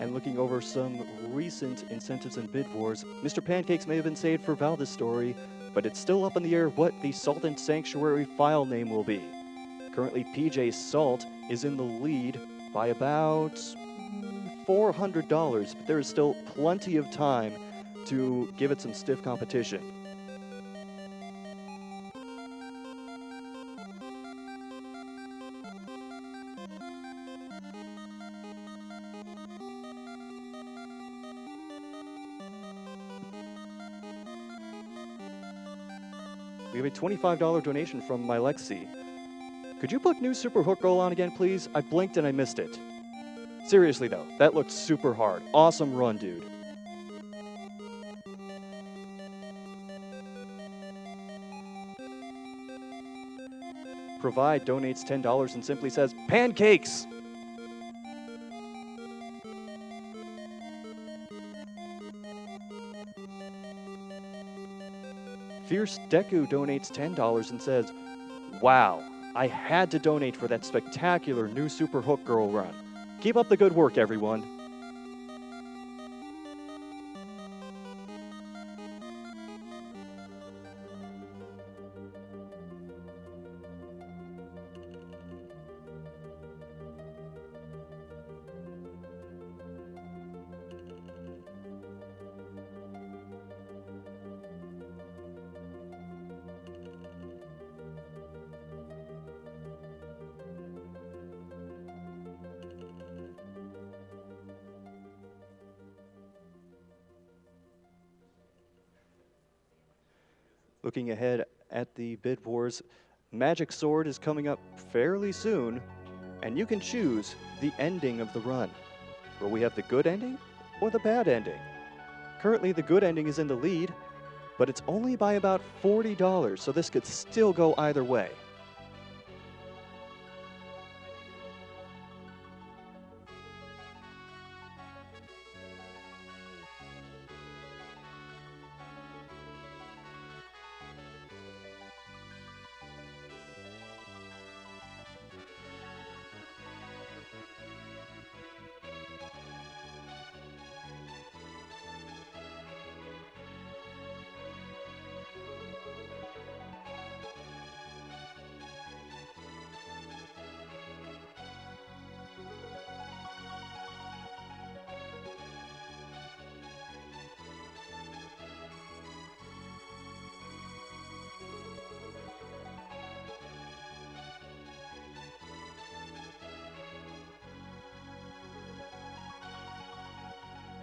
and looking over some recent incentives and bid wars, Mr. Pancakes may have been saved for Valdis' story, but it's still up in the air what the Salt and Sanctuary file name will be. Currently, PJ Salt is in the lead by about $400, but there is still plenty of time to give it some stiff competition. We have a $25 donation from Mylexi. Could you put new Super Hook Roll on again, please? I blinked and I missed it. Seriously, though, that looked super hard. Awesome run, dude. Provide donates $10 and simply says, pancakes! Fierce Deku donates $10 and says, wow, I had to donate for that spectacular new Super Hook Girl run. Keep up the good work, everyone. Looking ahead at the bid wars, Magic Sword is coming up fairly soon, and you can choose the ending of the run. Will we have the good ending or the bad ending? Currently, the good ending is in the lead, but it's only by about $40, so this could still go either way.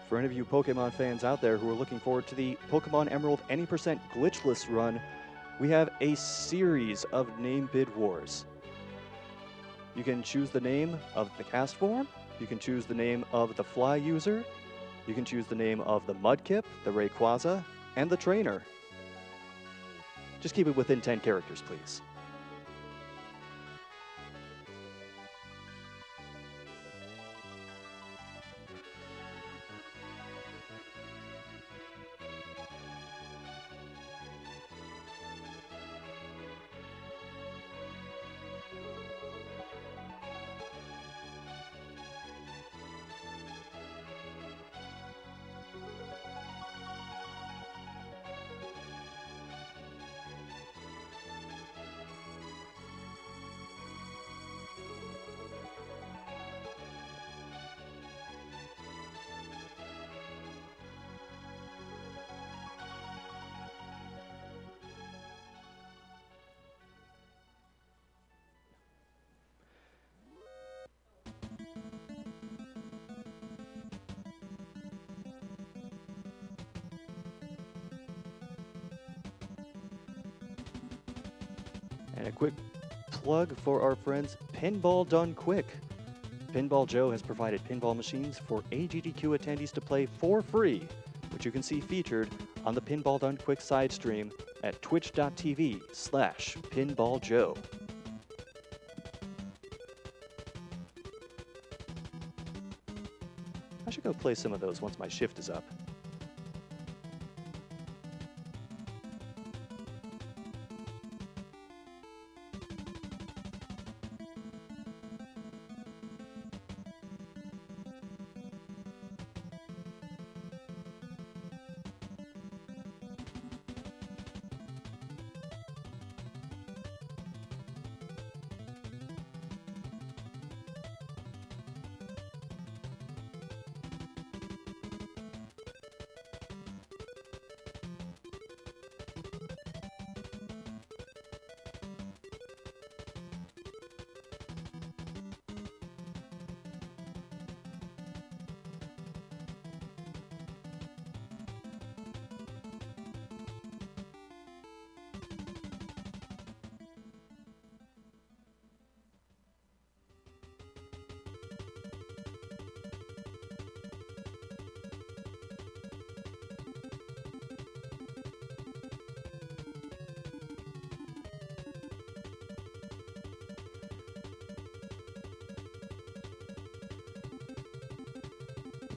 For any of you Pokemon fans out there who are looking forward to the Pokemon Emerald Any% Glitchless run, we have a series of name bid wars. You can choose the name of the cast form, you can choose the name of the fly user, you can choose the name of the Mudkip, the Rayquaza, and the trainer. Just keep it within 10 characters, please. And a quick plug for our friends Pinball Done Quick. Pinball Joe has provided pinball machines for AGDQ attendees to play for free, which you can see featured on the Pinball Done Quick side stream at twitch.tv/pinballjoe. I should go play some of those once my shift is up.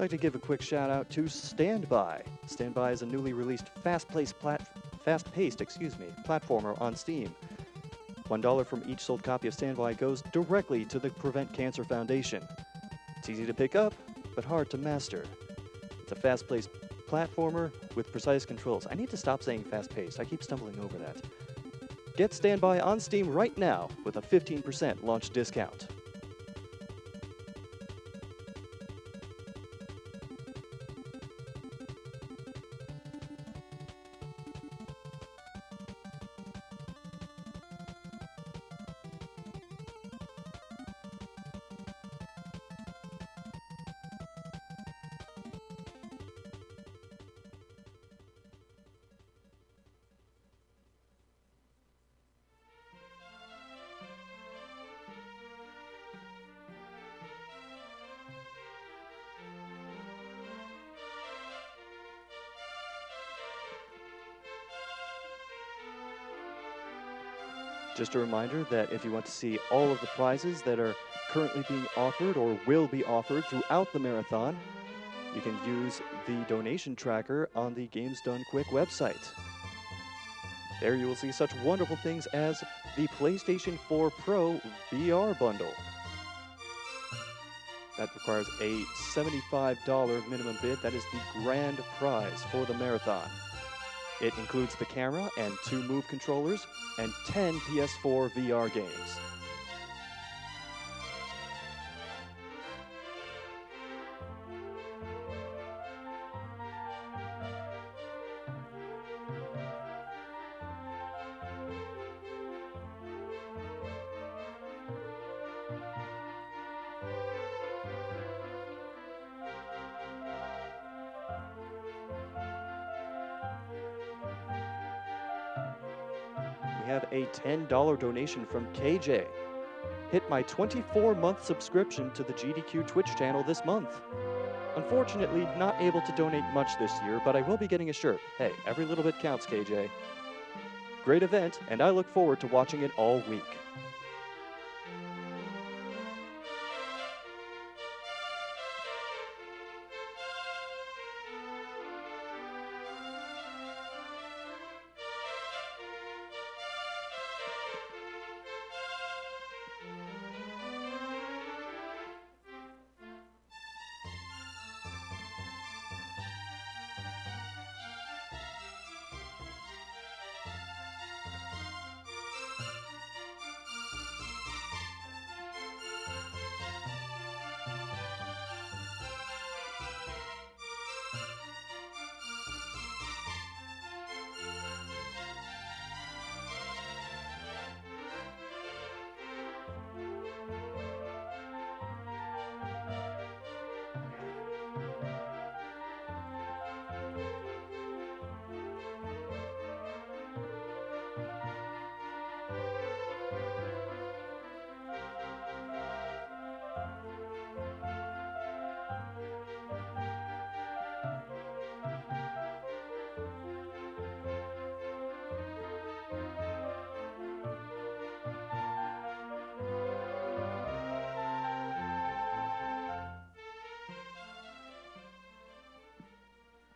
like to give a quick shout out to Standby. Standby is a newly released fast-paced platformer on Steam. $1 from each sold copy of Standby goes directly to the Prevent Cancer Foundation. It's easy to pick up, but hard to master. It's a fast-paced platformer with precise controls. I need to stop saying fast-paced. I keep stumbling over that. Get Standby on Steam right now with a 15% launch discount. Just a reminder that if you want to see all of the prizes that are currently being offered or will be offered throughout the marathon, you can use the donation tracker on the Games Done Quick website. There you will see such wonderful things as the PlayStation 4 Pro VR bundle. That requires a $75 minimum bid. That is the grand prize for the marathon. It includes the camera and 2 Move controllers and 10 PS4 VR games. We have a $10 donation from KJ. Hit my 24-month subscription to the GDQ Twitch channel this month. Unfortunately, not able to donate much this year, but I will be getting a shirt. Hey, every little bit counts, KJ. Great event, and I look forward to watching it all week.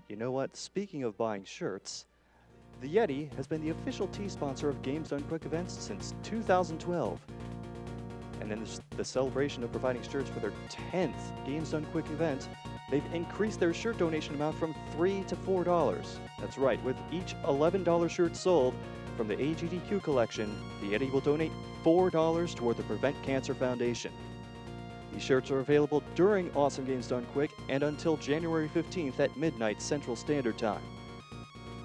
You know what? Speaking of buying shirts, the Yeti has been the official tee sponsor of Games Done Quick events since 2012. And in the celebration of providing shirts for their 10th Games Done Quick event, they've increased their shirt donation amount from $3 to $4. That's right, with each $11 shirt sold from the AGDQ collection, the Yeti will donate $4 toward the Prevent Cancer Foundation. These shirts are available during Awesome Games Done Quick and until January 15th at midnight Central Standard Time.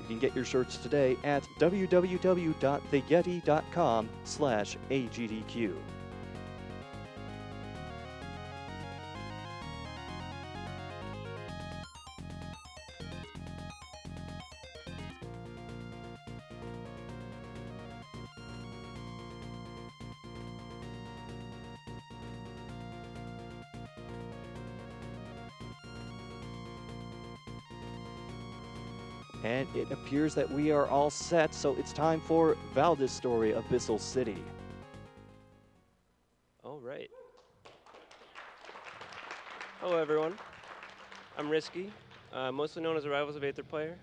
You can get your shirts today at www.theyeti.com/AGDQ. And it appears that we are all set, so it's time for Valdis' story, Abyssal City. All right. Hello, everyone. I'm Risky, mostly known as a Rivals of Aether player,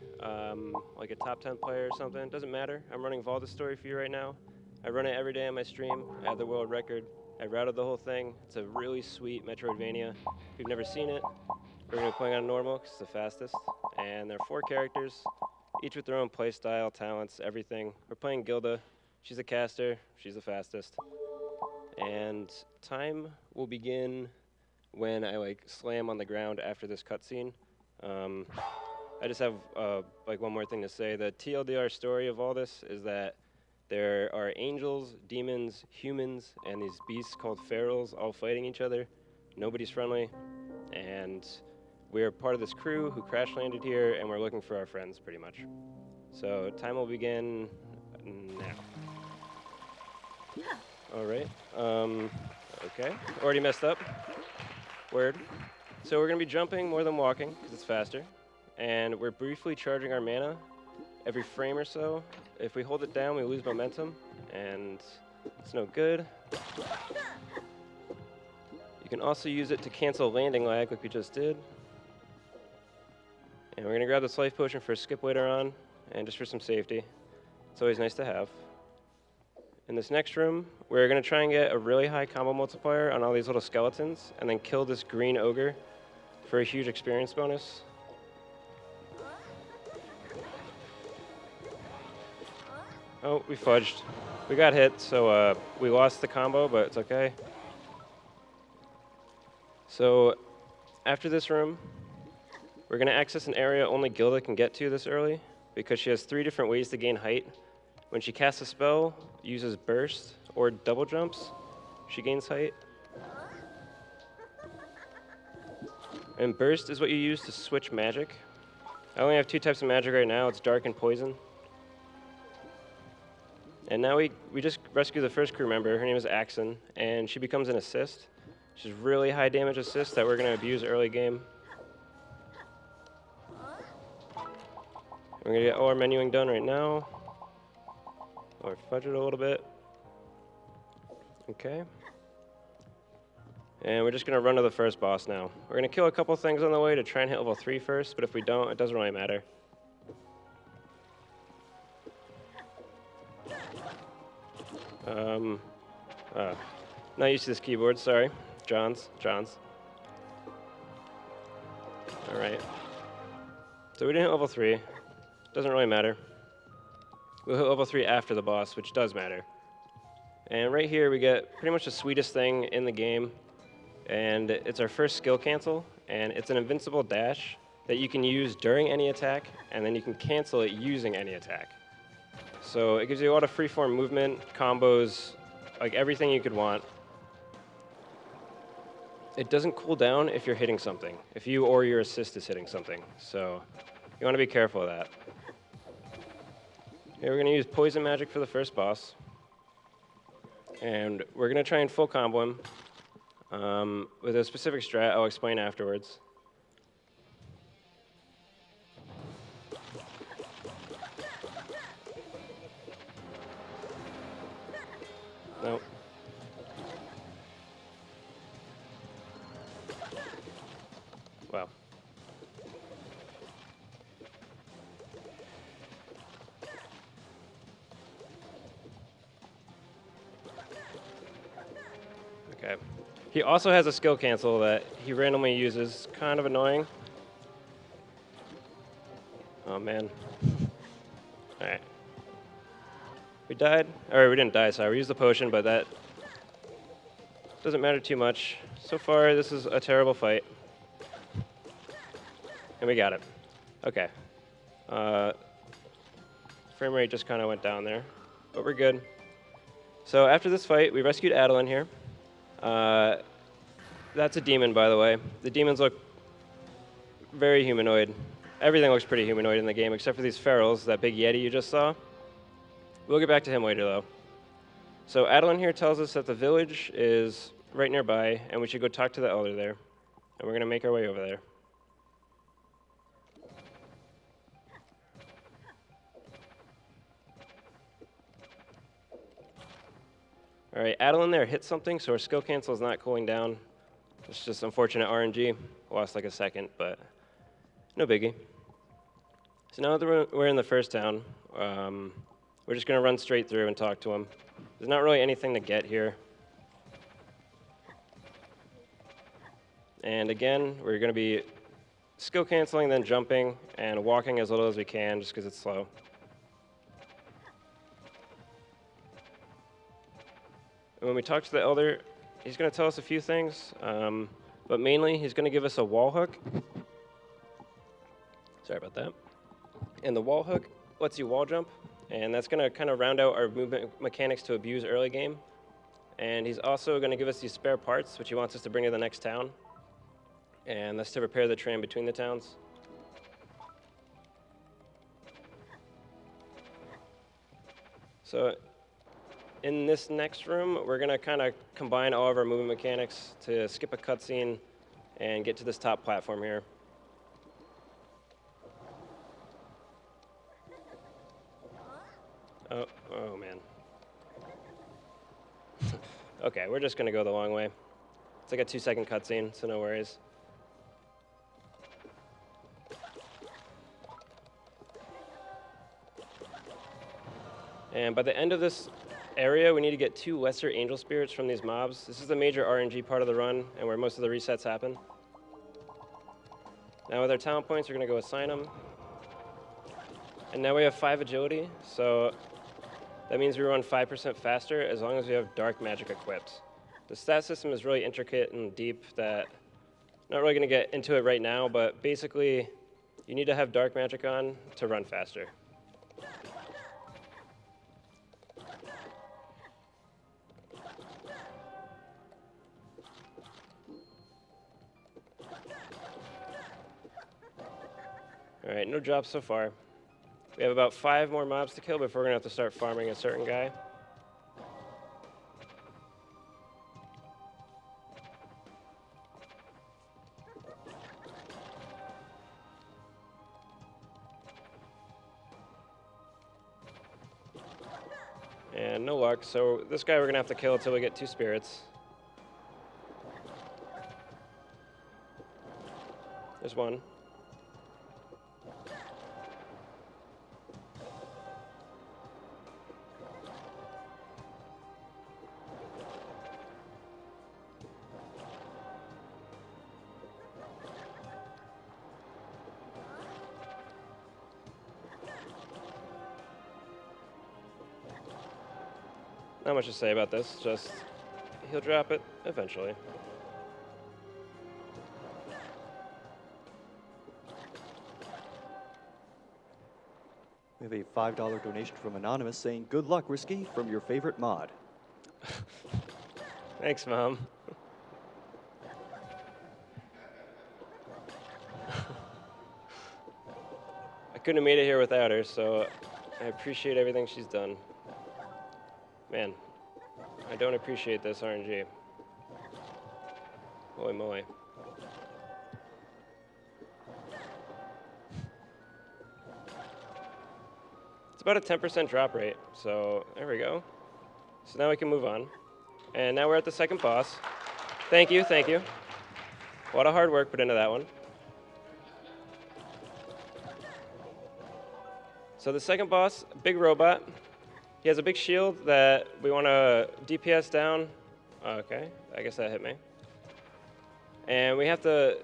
like a top 10 player or something. It doesn't matter. I'm running Valdis story for you right now. I run it every day on my stream. I have the world record. I routed the whole thing. It's a really sweet Metroidvania. If you've never seen it, we're going to be playing on normal because it's the fastest. And there are 4 characters, each with their own play style, talents, everything. We're playing Gilda. She's a caster. She's the fastest. And time will begin when I like slam on the ground after this cutscene. I just have like one more thing to say. The TLDR story of all this is that there are angels, demons, humans, and these beasts called ferals all fighting each other. Nobody's friendly, and we're part of this crew who crash landed here, and we're looking for our friends, pretty much. So time will begin now. All right. Okay. Already messed up. Word. So we're going to be jumping more than walking, because it's faster. And we're briefly charging our mana every frame or so. If we hold it down, we lose momentum, and it's no good. You can also use it to cancel landing lag, like we just did. And we're going to grab this life potion for a skip later on, and just for some safety. It's always nice to have. In this next room, we're going to try and get a really high combo multiplier on all these little skeletons, and then kill this green ogre for a huge experience bonus. Oh, we fudged. We got hit, so we lost the combo, but it's okay. So after this room, we're going to access an area only Gilda can get to this early, because she has 3 different ways to gain height. When she casts a spell, uses burst, or double jumps, she gains height. And burst is what you use to switch magic. I only have 2 types of magic right now. It's dark and poison. And now we just rescue the first crew member. Her name is Axon, and she becomes an assist. She's really high damage assist that we're going to abuse early game. We're going to get all our menuing done right now. Or fudge it a little bit. Okay. And we're just going to run to the first boss now. We're going to kill a couple things on the way to try and hit level 3 first, but if we don't, it doesn't really matter. Not used to this keyboard, sorry. John's. All right. So we didn't hit level 3. Doesn't really matter. We'll hit level 3 after the boss, which does matter. And right here we get pretty much the sweetest thing in the game. And it's our first skill cancel, and it's an invincible dash that you can use during any attack, and then you can cancel it using any attack. So it gives you a lot of freeform movement, combos, like everything you could want. It doesn't cool down if you're hitting something, if you or your assist is hitting something. So you want to be careful of that. Here we're going to use poison magic for the first boss. And we're going to try and full combo him with a specific strat I'll explain afterwards. Nope. Wow. Okay. He also has a skill cancel that he randomly uses. Kind of annoying. Oh, man. All right. We died. Or we didn't die, sorry. We used the potion, but that doesn't matter too much. So far, this is a terrible fight. And we got it. Okay. Frame rate just kind of went down there, but we're good. So after this fight, we rescued Adeline here. That's a demon, by the way. The demons look very humanoid. Everything looks pretty humanoid in the game, except for these ferals, that big yeti you just saw. We'll get back to him later, though. So Adeline here tells us that the village is right nearby, and we should go talk to the elder there. And we're going to make our way over there. All right, Adeline there hit something, so her skill cancel is not cooling down. It's just unfortunate RNG. Lost like a second, but No biggie. So now that we're in the first town, we're just going to run straight through and talk to him. There's not really anything to get here. And again, we're going to be skill canceling, then jumping, and walking as little as we can just because it's slow. And when we talk to the Elder, he's going to tell us a few things, but mainly he's going to give us a wall hook. Sorry about that. And the wall hook lets you wall jump, and that's going to kind of round out our movement mechanics to abuse early game. And he's also going to give us these spare parts, which he wants us to bring to the next town. And that's to repair the train between the towns. So in this next room, we're going to kind of combine all of our movement mechanics to skip a cutscene and get to this top platform here. Oh man. Okay, we're just going to go the long way. It's like a 2-second cutscene, so no worries. And by the end of this area, we need to get 2 lesser angel spirits from these mobs. This is the major RNG part of the run, and where most of the resets happen. Now with our talent points, we're going to go assign them. And now we have 5 agility, so that means we run 5% faster as long as we have dark magic equipped. The stat system is really intricate and deep that I'm not really going to get into it right now, but basically you need to have dark magic on to run faster. All right, no drops so far. We have about 5 more mobs to kill before we're gonna have to start farming a certain guy. And no luck, so this guy we're gonna have to kill until we get 2 spirits. There's one. Not much to say about this, just he'll drop it eventually. We have a $5 donation from Anonymous saying, "Good luck, Risky, from your favorite mod." Thanks, Mom. I couldn't have made it here without her, so I appreciate everything she's done. Man, I don't appreciate this RNG. Holy moly. It's about a 10% drop rate, so there we go. So now we can move on. And now we're at the second boss. Thank you, thank you. A lot of hard work put into that one. So the second boss, big robot. He has a big shield that we want to DPS down. Okay, I guess that hit me. And we have to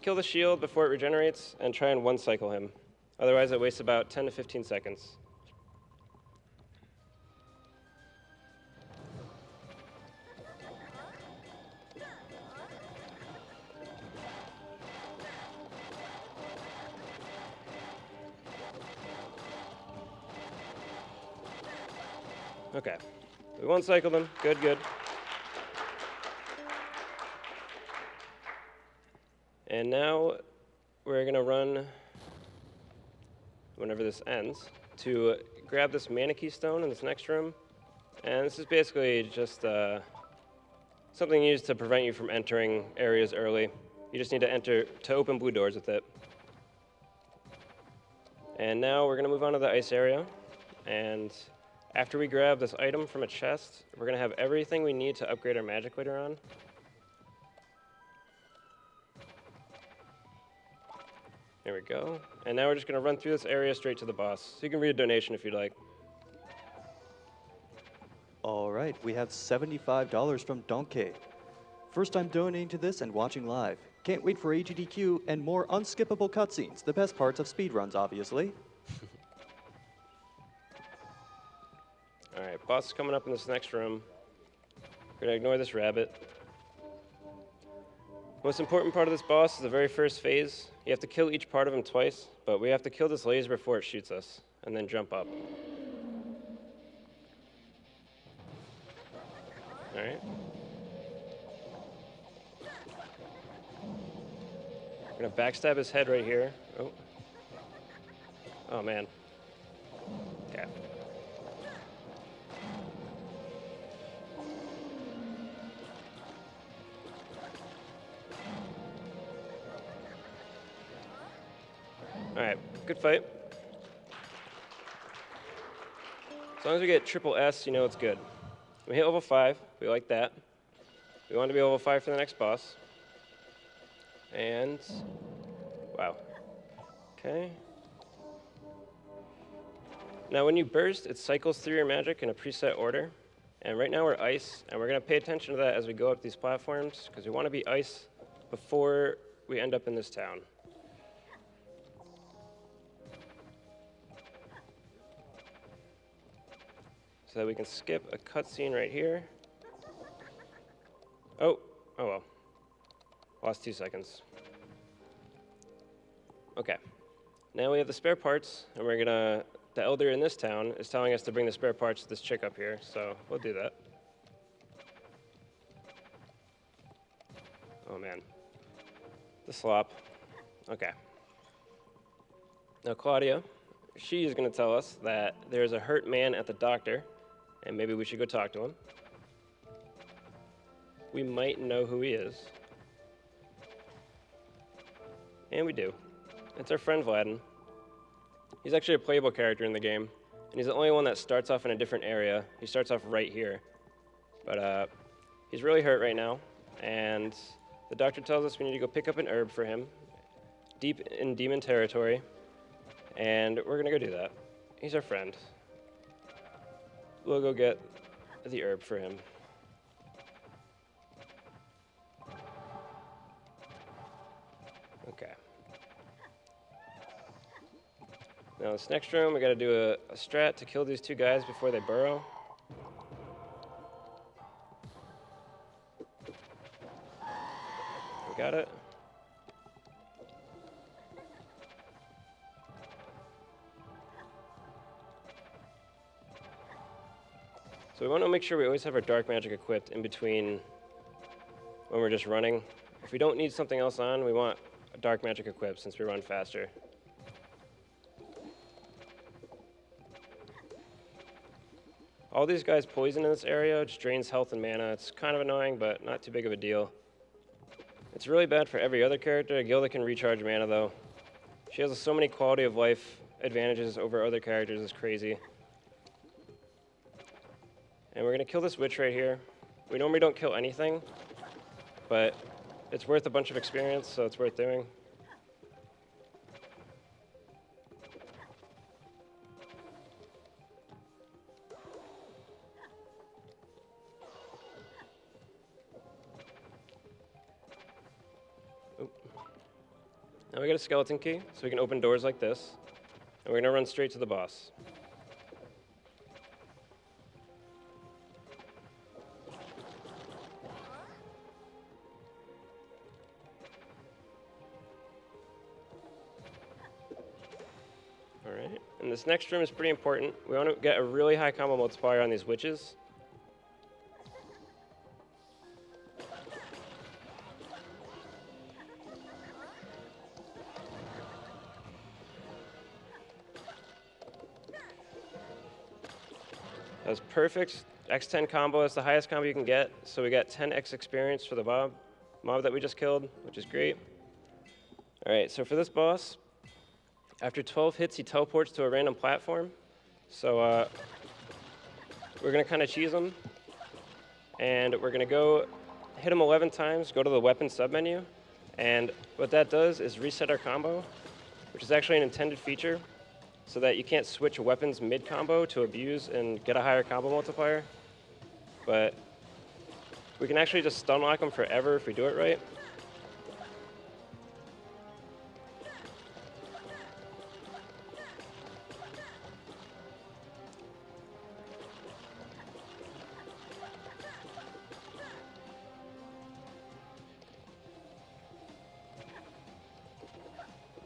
kill the shield before it regenerates and try and one-cycle him. Otherwise, it wastes about 10 to 15 seconds. Okay, we one-cycled him. Good, good. And now we're gonna run, whenever this ends, to grab this Manakee stone in this next room. And this is basically just something used to prevent you from entering areas early. You just need to open blue doors with it. And now we're gonna move on to the ice area. And after we grab this item from a chest, we're gonna have everything we need to upgrade our magic later on. There we go. And now we're just going to run through this area straight to the boss. So you can read a donation if you'd like. All right, we have $75 from Donkey. First time donating to this and watching live. Can't wait for AGDQ and more unskippable cutscenes. The best parts of speedruns, obviously. All right, boss is coming up in this next room. We're gonna ignore this rabbit. Most important part of this boss is the very first phase. You have to kill each part of him twice, but we have to kill this laser before it shoots us, and then jump up. All right. We're gonna backstab his head right here. Oh. Oh man. Yeah. All right, good fight. As long as we get triple S, you know it's good. We hit level 5, we like that. We want to be level 5 for the next boss. And, wow. Okay. Now when you burst, it cycles through your magic in a preset order. And right now we're ice, and we're gonna pay attention to that as we go up these platforms, because we want to be ice before we end up in this town. So that we can skip a cutscene right here. Oh well. Lost 2 seconds. Okay. Now we have the spare parts, and the elder in this town is telling us to bring the spare parts to this chick up here, so we'll do that. Oh man. The slop. Okay. Now Claudia, she is going to tell us that there's a hurt man at the doctor, and maybe we should go talk to him. We might know who he is. And we do. It's our friend Vladin. He's actually a playable character in the game, and he's the only one that starts off in a different area. He starts off right here. But he's really hurt right now, and the doctor tells us we need to go pick up an herb for him, deep in demon territory, and we're gonna go do that. He's our friend. We'll go get the herb for him. Okay. Now this next room, we gotta do a strat to kill these 2 guys before they burrow. We got it. So we want to make sure we always have our dark magic equipped in between when we're just running. If we don't need something else on, we want a dark magic equipped since we run faster. All these guys poison in this area, which drains health and mana. It's kind of annoying, but not too big of a deal. It's really bad for every other character. Gilda can recharge mana though. She has so many quality of life advantages over other characters, it's crazy. And we're gonna kill this witch right here. We normally don't kill anything, but it's worth a bunch of experience, so it's worth doing. Oop. Now we got a skeleton key, so we can open doors like this, and we're gonna run straight to the boss. Alright, and this next room is pretty important. We want to get a really high combo multiplier on these witches. That was perfect. X10 combo is the highest combo you can get, so we got 10x experience for the mob that we just killed, which is great. Alright, so for this boss, after 12 hits, he teleports to a random platform. So we're gonna kind of cheese him, and we're gonna go hit him 11 times, go to the weapon submenu, and what that does is reset our combo, which is actually an intended feature so that you can't switch weapons mid-combo to abuse and get a higher combo multiplier. But we can actually just stun lock them forever if we do it right.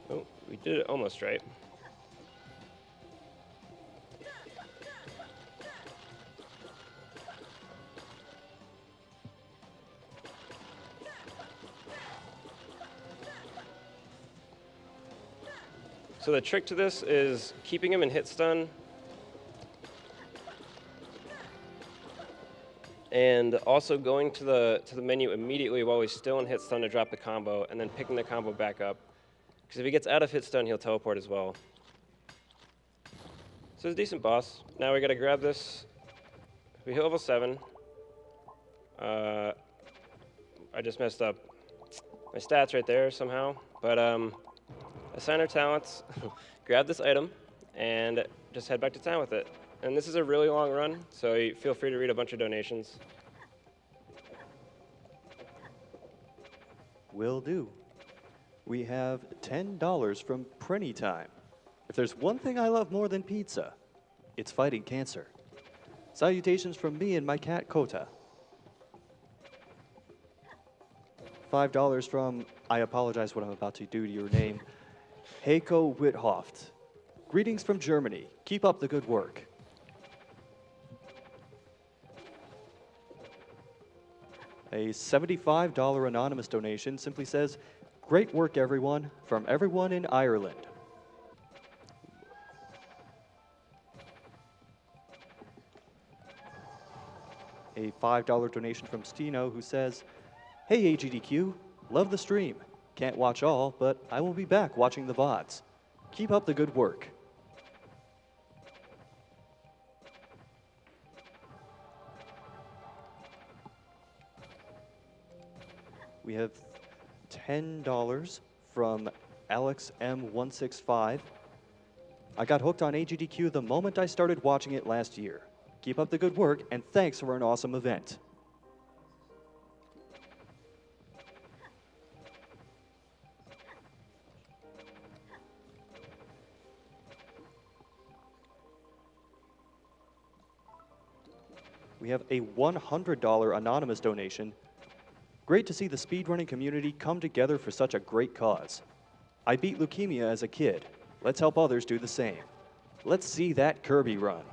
Oh, we did it almost right. So the trick to this is keeping him in hit stun and also going to the menu immediately while he's still in hit stun to drop the combo and then picking the combo back up. Because if he gets out of hit stun, he'll teleport as well. So it's a decent boss. Now we gotta grab this. We hit level 7. I just messed up my stats right there somehow. But assign our talents, grab this item, and just head back to town with it. And this is a really long run, so feel free to read a bunch of donations. Will do. We have $10 from Prenny Time. If there's one thing I love more than pizza, it's fighting cancer. Salutations from me and my cat Kota. $5 from, I apologize what I'm about to do to your name, Heiko Withoft. Greetings from Germany. Keep up the good work. A $75 anonymous donation simply says, great work everyone, from everyone in Ireland. A $5 donation from Stino who says, hey AGDQ, love the stream. Can't watch all, but I will be back watching the VODs. Keep up the good work. We have $10 from Alex M165. I got hooked on AGDQ the moment I started watching it last year. Keep up the good work, and thanks for an awesome event. We have a $100 anonymous donation. Great to see the speedrunning community come together for such a great cause. I beat leukemia as a kid. Let's help others do the same. Let's see that Kirby run.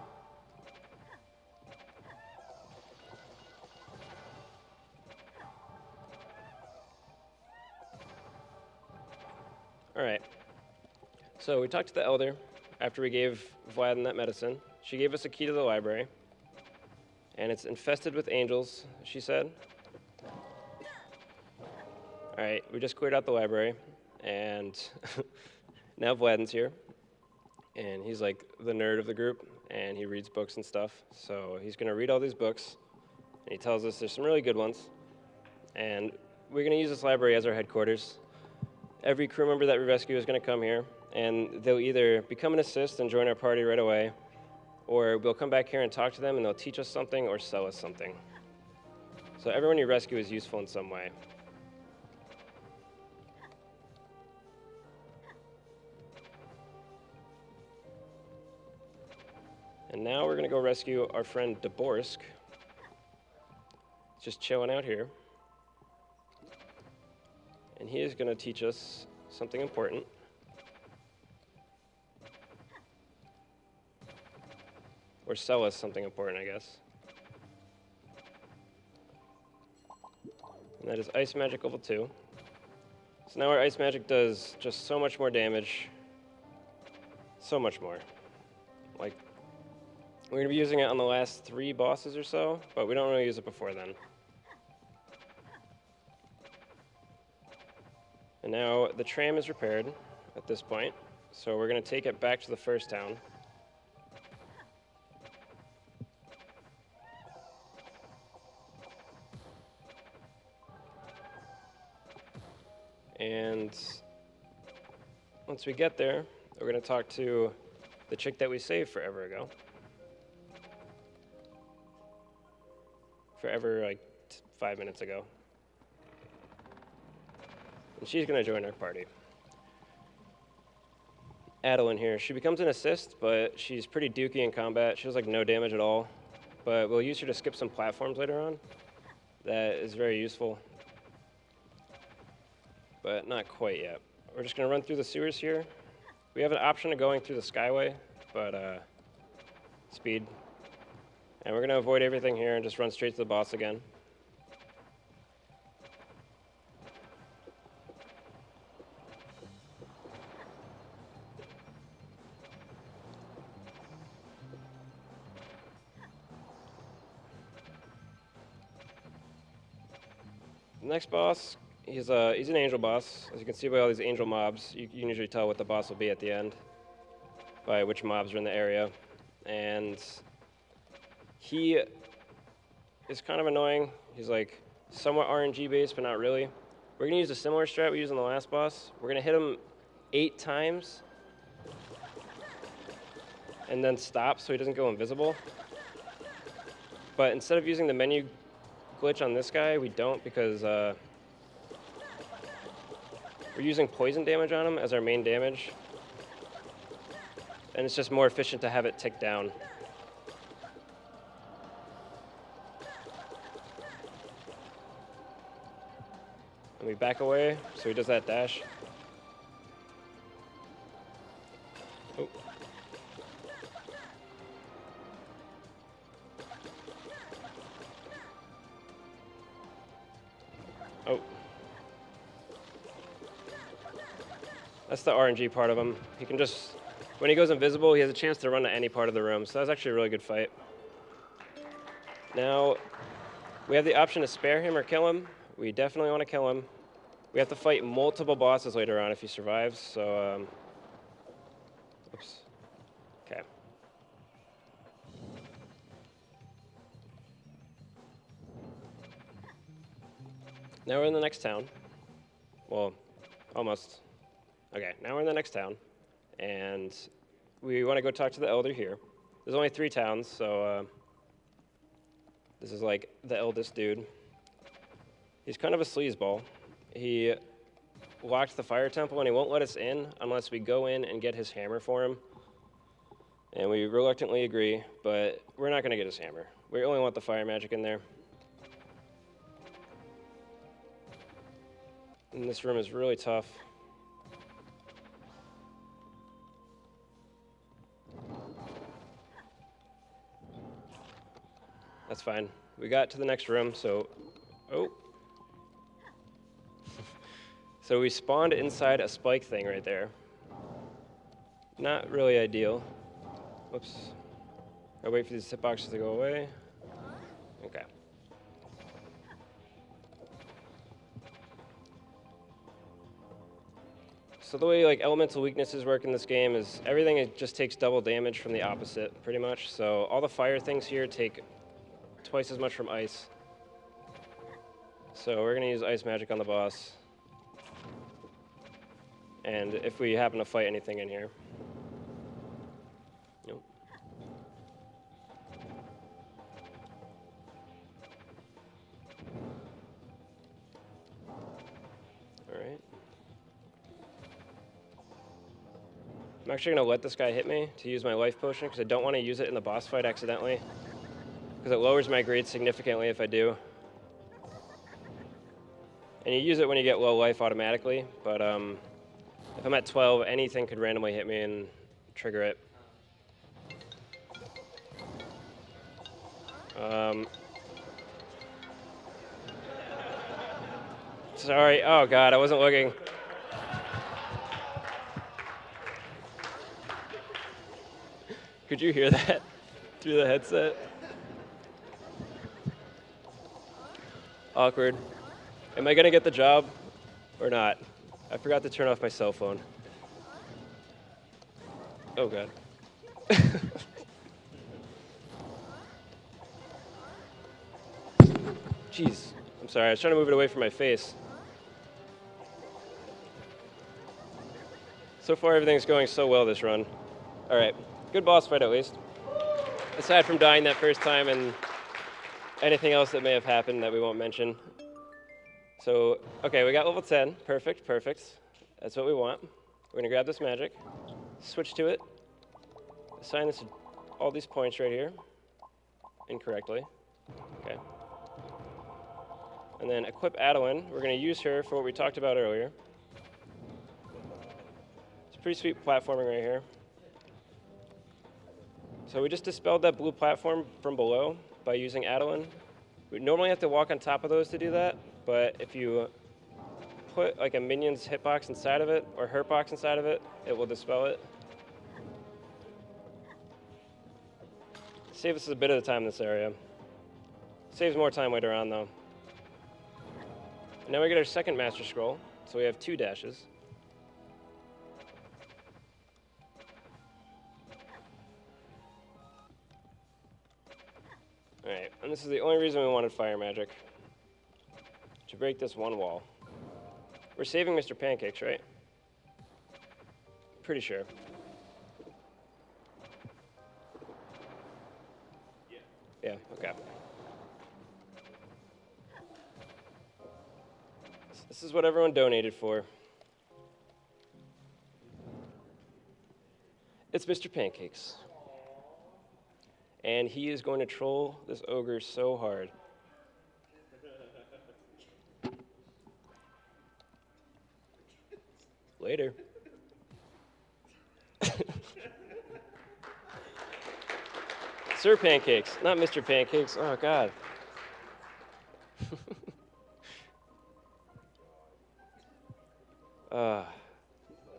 All right. So we talked to the elder after we gave Vlad that medicine. She gave us a key to the library. And it's infested with angels, she said. All right, we just cleared out the library, and now Vlad's here. And he's like the nerd of the group, and he reads books and stuff. So he's gonna read all these books, and he tells us there's some really good ones. And we're gonna use this library as our headquarters. Every crew member that we rescue is gonna come here, and they'll either become an assist and join our party right away, or we'll come back here and talk to them, and they'll teach us something or sell us something. So everyone you rescue is useful in some way. And now we're gonna go rescue our friend Deborsk. Just chilling out here. And he is gonna teach us something important. Or sell us something important, I guess. And that is Ice Magic level 2. So now our Ice Magic does just so much more damage. So much more. Like, we're gonna be using it on the last 3 bosses or so, but we don't really use it before then. And now the tram is repaired at this point, so we're gonna take it back to the first town. And once we get there, we're going to talk to the chick that we saved forever ago. Forever, like 5 minutes ago. And she's going to join our party. Adeline here. She becomes an assist, but she's pretty dookie in combat. She does like no damage at all. But we'll use her to skip some platforms later on. That is very useful. But not quite yet. We're just going to run through the sewers here. We have an option of going through the Skyway, but speed. And we're going to avoid everything here and just run straight to the boss again. The next boss, he's an angel boss. As you can see by all these angel mobs, you can usually tell what the boss will be at the end by which mobs are in the area. And he is kind of annoying. He's like somewhat RNG based, but not really. We're gonna use a similar strat we used on the last boss. We're gonna hit him 8 times and then stop so he doesn't go invisible. But instead of using the menu glitch on this guy, we don't, because we're using poison damage on him as our main damage. And it's just more efficient to have it tick down. And we back away, so he does that dash. Oh. Oh. That's the RNG part of him. He can just, when he goes invisible, he has a chance to run to any part of the room. So that's actually a really good fight. Now, we have the option to spare him or kill him. We definitely want to kill him. We have to fight multiple bosses later on if he survives, so, oops. Okay. Now we're in the next town. Well, almost. Okay, now we're in the next town, and we want to go talk to the elder here. There's only 3 towns, so this is like the eldest dude. He's kind of a sleazeball. He locked the fire temple, and he won't let us in unless we go in and get his hammer for him. And we reluctantly agree, but we're not going to get his hammer. We only want the fire magic in there. And this room is really tough. That's fine. We got to the next room, so... Oh. So we spawned inside a spike thing right there. Not really ideal. Whoops. I'll wait for these hitboxes to go away. Okay. So the way like elemental weaknesses work in this game is everything just takes double damage from the opposite, pretty much. So all the fire things here take twice as much from ice. So we're gonna use ice magic on the boss. And if we happen to fight anything in here. Nope. All right. I'm actually gonna let this guy hit me to use my life potion because I don't want to use it in the boss fight accidentally. Because it lowers my grade significantly if I do. And you use it when you get low life automatically, but if I'm at 12, anything could randomly hit me and trigger it. Sorry, oh God, I wasn't looking. Could you hear that through the headset? Awkward. Am I gonna get the job or not? I forgot to turn off my cell phone. Oh God. Jeez, I'm sorry, I was trying to move it away from my face. So far, everything's going so well this run. All right, good boss fight at least. Aside from dying that first time and anything else that may have happened that we won't mention. So, okay, we got level 10. Perfect, perfect. That's what we want. We're gonna grab this magic, switch to it, assign this to all these points right here, incorrectly. Okay. And then equip Adeline. We're gonna use her for what we talked about earlier. It's pretty sweet platforming right here. So we just dispelled that blue platform from below by using Adeline. We normally have to walk on top of those to do that, but if you put like a minion's hitbox inside of it or hurtbox inside of it, it will dispel it. Saves us a bit of the time in this area. Saves more time later on though. And now we get our second Master Scroll, so we have 2 dashes. Alright, and this is the only reason we wanted fire magic. To break this one wall. We're saving Mr. Pancakes, right? Pretty sure. Yeah, okay. This is what everyone donated for. It's Mr. Pancakes. And he is going to troll this ogre so hard. Later. Sir Pancakes, not Mr. Pancakes. Oh, God.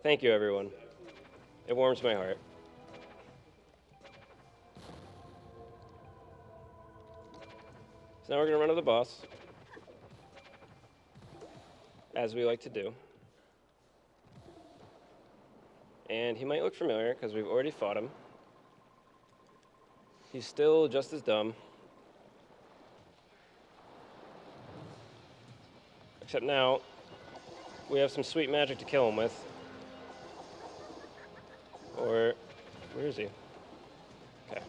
Thank you, everyone. It warms my heart. So now we're going to run to the boss, as we like to do. And he might look familiar, because we've already fought him. He's still just as dumb. Except now, we have some sweet magic to kill him with. Or, where is he? Okay.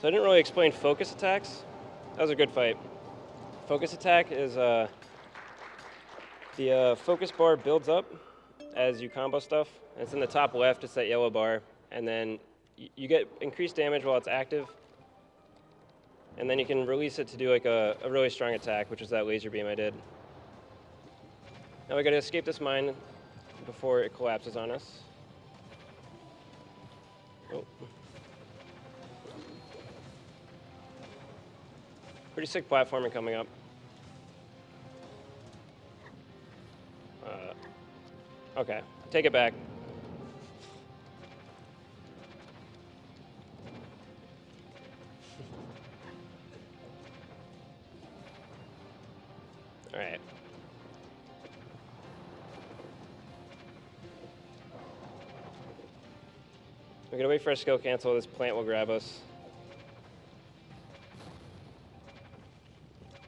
So I didn't really explain focus attacks. That was a good fight. Focus attack is the focus bar builds up as you combo stuff. It's in the top left, it's that yellow bar. And then you get increased damage while it's active. And then you can release it to do like a really strong attack, which is that laser beam I did. Now we gotta escape this mine before it collapses on us. Oh. Pretty sick platforming coming up. Okay, take it back. All right. We're gonna wait for a skill cancel. This plant will grab us.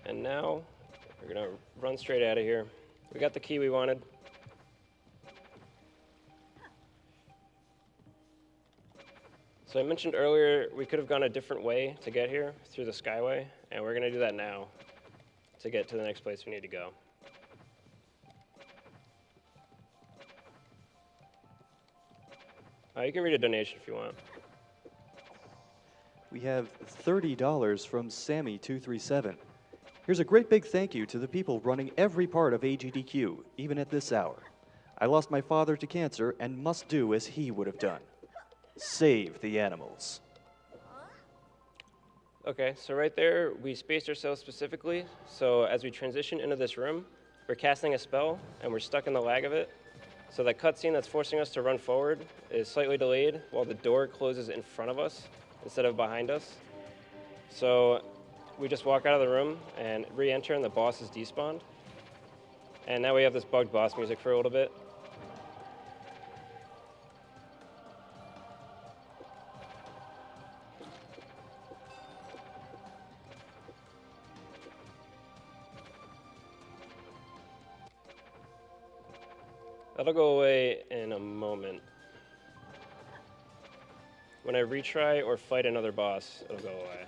And now we're gonna run straight out of here. We got the key we wanted. So I mentioned earlier we could have gone a different way to get here through the Skyway, and we're gonna do that now to get to the next place we need to go. You can read a donation if you want. We have $30 from Sammy237. Here's a great big thank you to the people running every part of AGDQ, even at this hour. I lost my father to cancer and must do as he would have done. Save the animals. Okay, so right there, we spaced ourselves specifically. So as we transition into this room, we're casting a spell and we're stuck in the lag of it. So that cutscene that's forcing us to run forward is slightly delayed while the door closes in front of us instead of behind us. So we just walk out of the room and re-enter and the boss is despawned. And now we have this bugged boss music for a little bit. That'll go away in a moment. When I retry or fight another boss, it'll go away.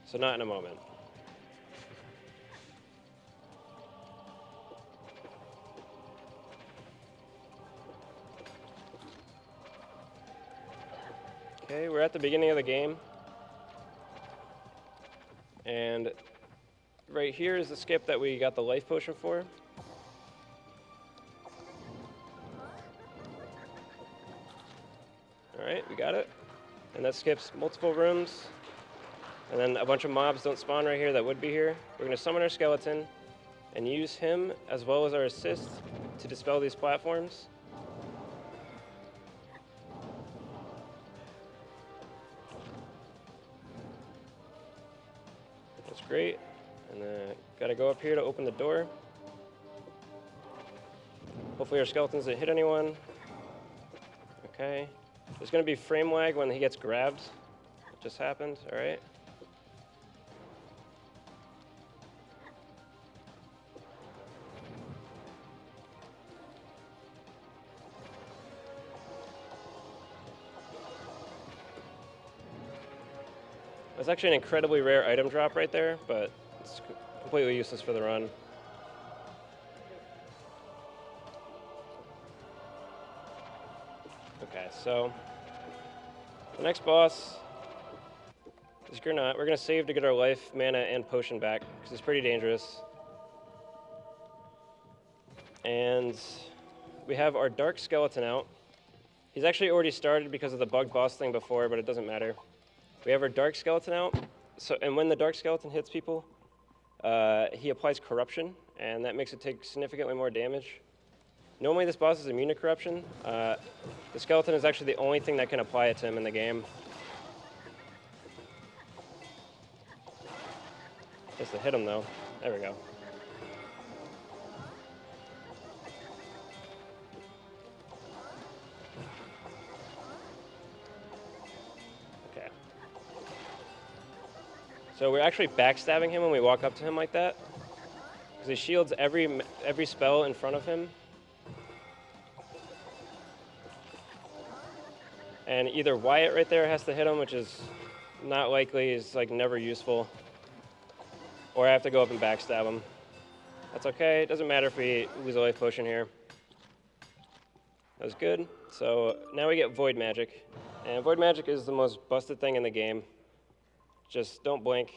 So not in a moment. Okay, we're at the beginning of the game. And right here is the skip that we got the life potion for. Alright, we got it. And that skips multiple rooms. And then a bunch of mobs don't spawn right here that would be here. We're going to summon our skeleton and use him as well as our assist to dispel these platforms. That's great. And then got to go up here to open the door. Hopefully our skeletons didn't hit anyone. Okay. There's going to be frame lag when he gets grabbed. It just happened. All right. That's actually an incredibly rare item drop right there, but it's completely useless for the run. Okay, so the next boss is Granat. We're going to save to get our life, mana, and potion back, because it's pretty dangerous. And we have our Dark Skeleton out. He's actually already started because of the bug boss thing before, but it doesn't matter. We have our Dark Skeleton out, and when the Dark Skeleton hits people, he applies Corruption, and that makes it take significantly more damage. Normally this boss is immune to Corruption. The Skeleton is actually the only thing that can apply it to him in the game. Just to hit him though. There we go. Okay. So we're actually backstabbing him when we walk up to him like that, because he shields every spell in front of him. And either Wyatt right there has to hit him, which is not likely, is like never useful, or I have to go up and backstab him. That's okay, it doesn't matter if we lose a life potion here. That was good. So now we get Void Magic. And Void Magic is the most busted thing in the game. Just don't blink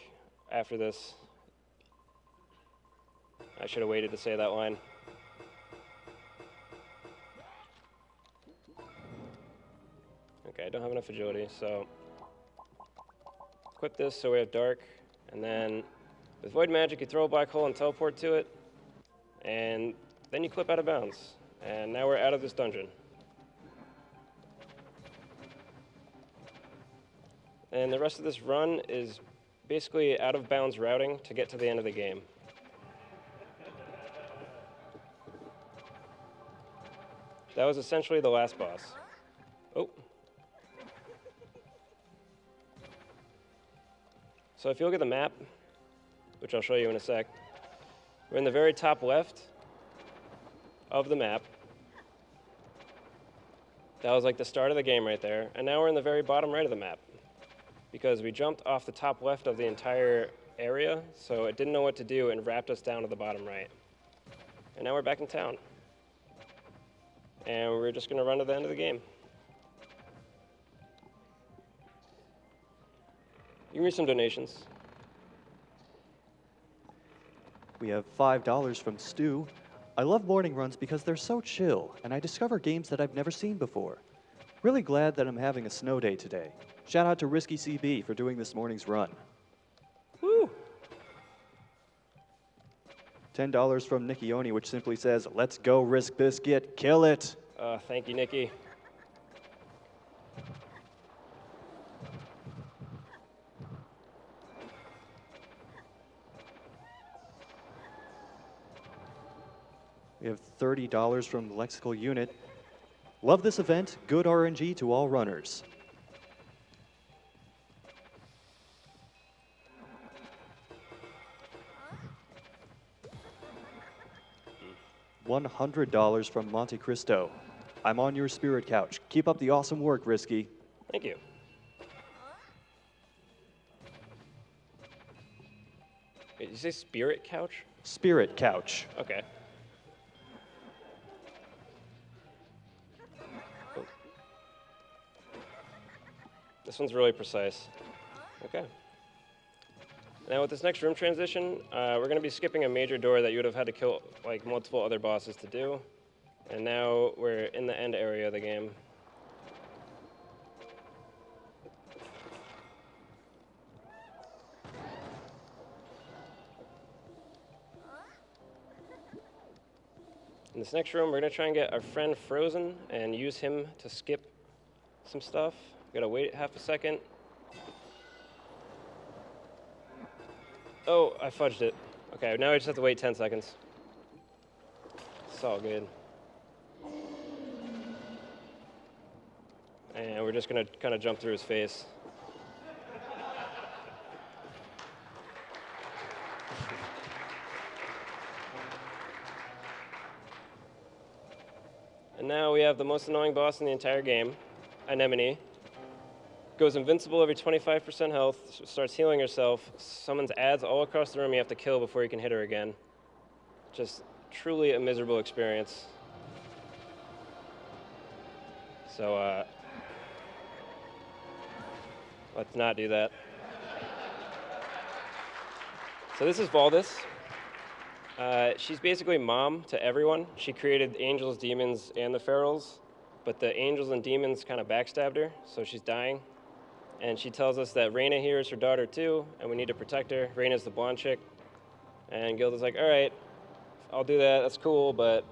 after this. I should have waited to say that line. Okay, I don't have enough agility, so equip this so we have Dark, and then with Void Magic you throw a black hole and teleport to it, and then you clip out of bounds. And now we're out of this dungeon. And the rest of this run is basically out of bounds routing to get to the end of the game. That was essentially the last boss. Oh. So if you look at the map, which I'll show you in a sec, we're in the very top left of the map. That was like the start of the game right there. And now we're in the very bottom right of the map, because we jumped off the top left of the entire area, so it didn't know what to do and wrapped us down to the bottom right. And now we're back in town. And we're just going to run to the end of the game. You can read some donations. We have $5 from Stu. I love morning runs because they're so chill, and I discover games that I've never seen before. Really glad that I'm having a snow day today. Shout out to riskycb for doing this morning's run. Woo! $10 from Nickioni, which simply says, "Let's go, Risk Biscuit, kill it." Thank you, Nikki. We have $30 from the Lexical Unit. Love this event. Good RNG to all runners. $100 from Monte Cristo. I'm on your spirit couch. Keep up the awesome work, Risky. Thank you. Wait, did you say spirit couch? Spirit couch. Okay. Oh. This one's really precise. Okay. Now with this next room transition, we're going to be skipping a major door that you would have had to kill like multiple other bosses to do. And now we're in the end area of the game. In this next room, we're going to try and get our friend Frozen and use him to skip some stuff. Got to wait half a second. Oh, I fudged it. Okay, now I just have to wait 10 seconds. It's all good. And we're just going to kind of jump through his face. And now we have the most annoying boss in the entire game, Anemone. Goes invincible every 25% health, starts healing herself, summons ads all across the room you have to kill before you can hit her again. Just truly a miserable experience. So, let's not do that. So this is Valdis. She's basically mom to everyone. She created angels, demons, and the ferals, but the angels and demons kind of backstabbed her, so she's dying. And she tells us that Reyna here is her daughter too, and we need to protect her. Reyna's the blonde chick. And Gilda's like, all right, I'll do that, that's cool, but,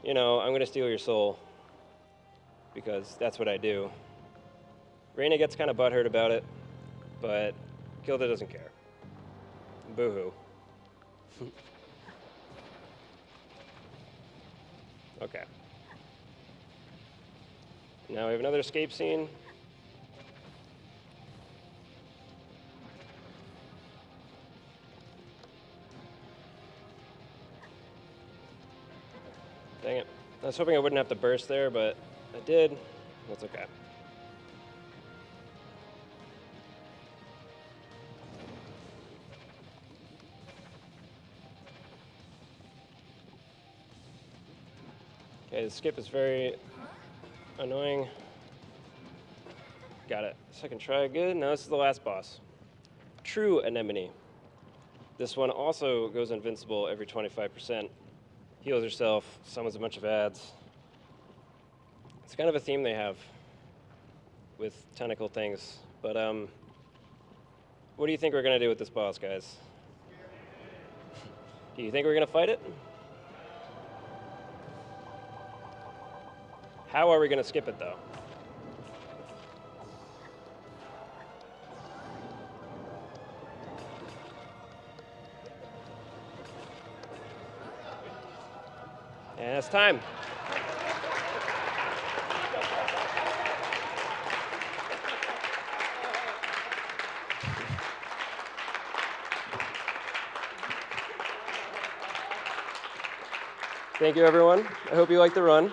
you know, I'm gonna steal your soul, because that's what I do. Reyna gets kind of butthurt about it, but Gilda doesn't care. Boo-hoo. Okay. Now we have another escape scene. Dang it. I was hoping I wouldn't have to burst there, but I did. That's okay. Okay, the skip is very annoying. Got it. Second try, good. Now this is the last boss. True Anemone. This one also goes invincible every 25%. Heals herself, summons a bunch of ads. It's kind of a theme they have with tentacle things. But what do you think we're gonna do with this boss, guys? Do you think we're gonna fight it? How are we gonna skip it though? And it's time. Thank you, everyone. I hope you liked the run.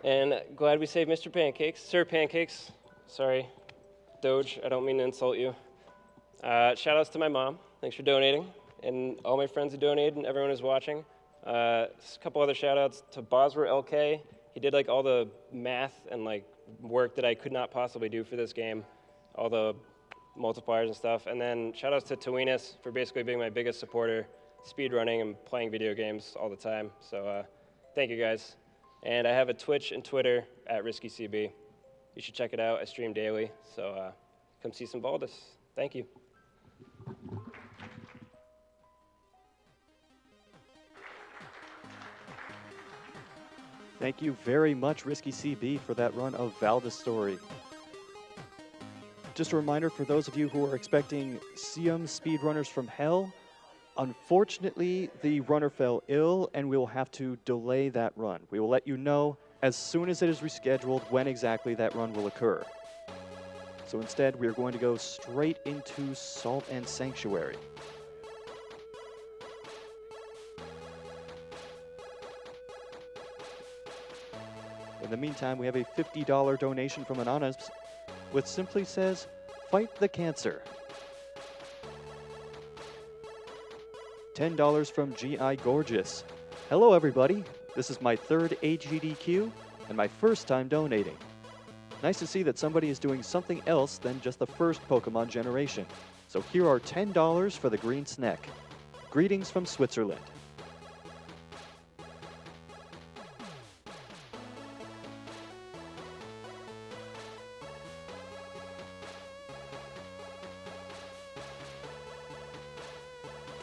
And glad we saved Mr. Pancakes. Sir Pancakes. Sorry, Doge, I don't mean to insult you. Shout outs to my mom. Thanks for donating. And all my friends who donated and everyone who's watching. A couple other shout outs to Bosra LK. He did like all the math and like work that I could not possibly do for this game. All the multipliers and stuff. And then shout outs to Tawinas for basically being my biggest supporter, speedrunning and playing video games all the time. So thank you guys. And I have a Twitch and Twitter at riskycb. You should check it out. I stream daily. So come see some Valdis. Thank you. Thank you very much, Risky CB, for that run of Valdis Story. Just a reminder for those of you who are expecting Siam Speedrunners from Hell, unfortunately, the runner fell ill, and we will have to delay that run. We will let you know as soon as it is rescheduled when exactly that run will occur. So instead, we are going to go straight into Salt and Sanctuary. In the meantime, we have a $50 donation from Anonymous, which simply says, "Fight the cancer." $10 from GI Gorgeous. "Hello everybody, this is my third AGDQ and my first time donating. Nice to see that somebody is doing something else than just the first Pokemon generation. So here are $10 for the green snack. Greetings from Switzerland."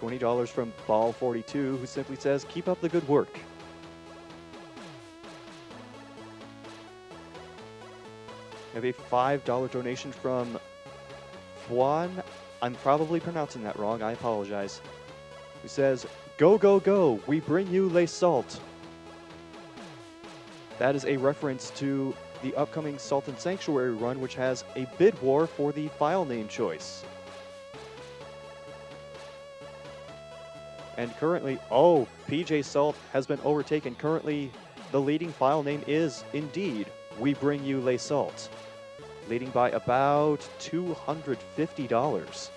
$20 from Ball42, who simply says, "Keep up the good work." We have a $5 donation from Juan. I'm probably pronouncing that wrong, I apologize. Who says, "Go, go, go, we bring you Les Salt." That is a reference to the upcoming Salt and Sanctuary run, which has a bid war for the file name choice. And currently, PJ Salt has been overtaken. Currently, the leading file name is indeed We Bring You Les Salt, leading by about $250.